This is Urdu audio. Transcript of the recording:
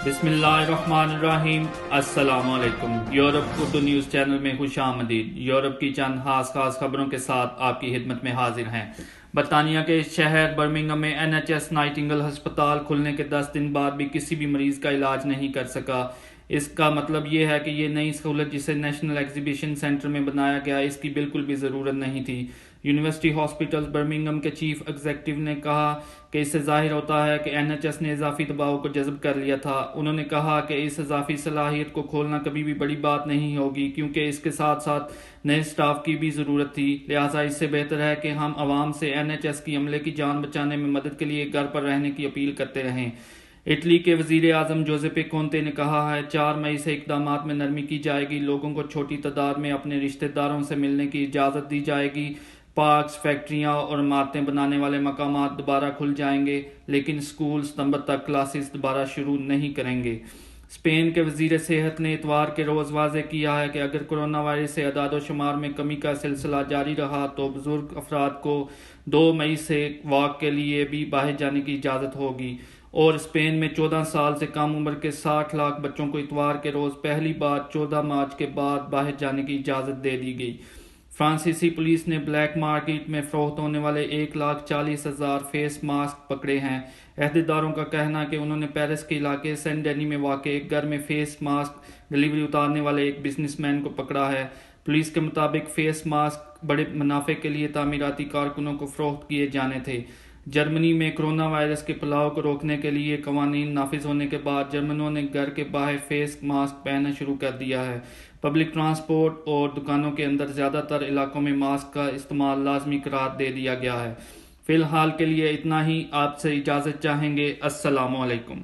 بسم اللہ الرحمن الرحیم۔ السلام علیکم۔ یورپ اردو نیوز چینل میں خوش آمدید۔ یورپ کی چند خاص خبروں کے ساتھ آپ کی خدمت میں حاضر ہیں۔ برطانیہ کے شہر برمنگھم میں NHS نائٹنگل ہسپتال کھلنے کے 10 دن بعد بھی کسی بھی مریض کا علاج نہیں کر سکا۔ اس کا مطلب یہ ہے کہ یہ نئی سہولت جسے نیشنل ایگزیبیشن سینٹر میں بنایا گیا اس کی بالکل بھی ضرورت نہیں تھی۔ یونیورسٹی ہاسپٹلز برمنگھم کے چیف ایگزیکٹو نے کہا کہ اس سے ظاہر ہوتا ہے کہ NHS نے اضافی دباؤ کو جذب کر لیا تھا۔ انہوں نے کہا کہ اس اضافی صلاحیت کو کھولنا کبھی بھی بڑی بات نہیں ہوگی کیونکہ اس کے ساتھ ساتھ نئے سٹاف کی بھی ضرورت تھی، لہٰذا اس سے بہتر ہے کہ ہم عوام سے NHS کی عملے کی جان بچانے میں مدد کے لیے گھر پر رہنے کی اپیل کرتے رہیں۔ اٹلی کے وزیر اعظم جوزیپے کونتے نے کہا ہے 4 مئی سے اقدامات میں نرمی کی جائے گی، لوگوں کو چھوٹی تعداد میں اپنے رشتہ داروں سے ملنے کی اجازت دی جائے گی، پارکس، فیکٹریاں اور عمارتیں بنانے والے مقامات دوبارہ کھل جائیں گے، لیکن اسکول ستمبر تک کلاسز دوبارہ شروع نہیں کریں گے۔ اسپین کے وزیر صحت نے اتوار کے روز واضح کیا ہے کہ اگر کورونا وائرس سے اعداد و شمار میں کمی کا سلسلہ جاری رہا تو بزرگ افراد کو 2 مئی سے واک کے لیے بھی باہر جانے کی اجازت ہوگی، اور اسپین میں 14 سال سے کم عمر کے 60 لاکھ بچوں کو اتوار کے روز پہلی بار 14 مارچ کے بعد باہر جانے کی اجازت دے دی گئی۔ فرانسیسی پولیس نے بلیک مارکیٹ میں فروخت ہونے والے 1,40,000 فیس ماسک پکڑے ہیں۔ عہدیداروں کا کہنا ہے کہ انہوں نے پیرس کے علاقے سین ڈینی میں واقع ایک گھر میں فیس ماسک ڈلیوری اتارنے والے ایک بزنس مین کو پکڑا ہے۔ پولیس کے مطابق فیس ماسک بڑے منافع کے لیے تعمیراتی کارکنوں کو فروخت کیے جانے تھے۔ جرمنی میں کرونا وائرس کے پھیلاؤ کو روکنے کے لیے قوانین نافذ ہونے کے بعد جرمنوں نے گھر کے باہر فیس ماسک پہننا شروع کر دیا ہے۔ پبلک ٹرانسپورٹ اور دکانوں کے اندر زیادہ تر علاقوں میں ماسک کا استعمال لازمی قرار دے دیا گیا ہے۔ فی الحال کے لیے اتنا ہی، آپ سے اجازت چاہیں گے۔ السلام علیکم۔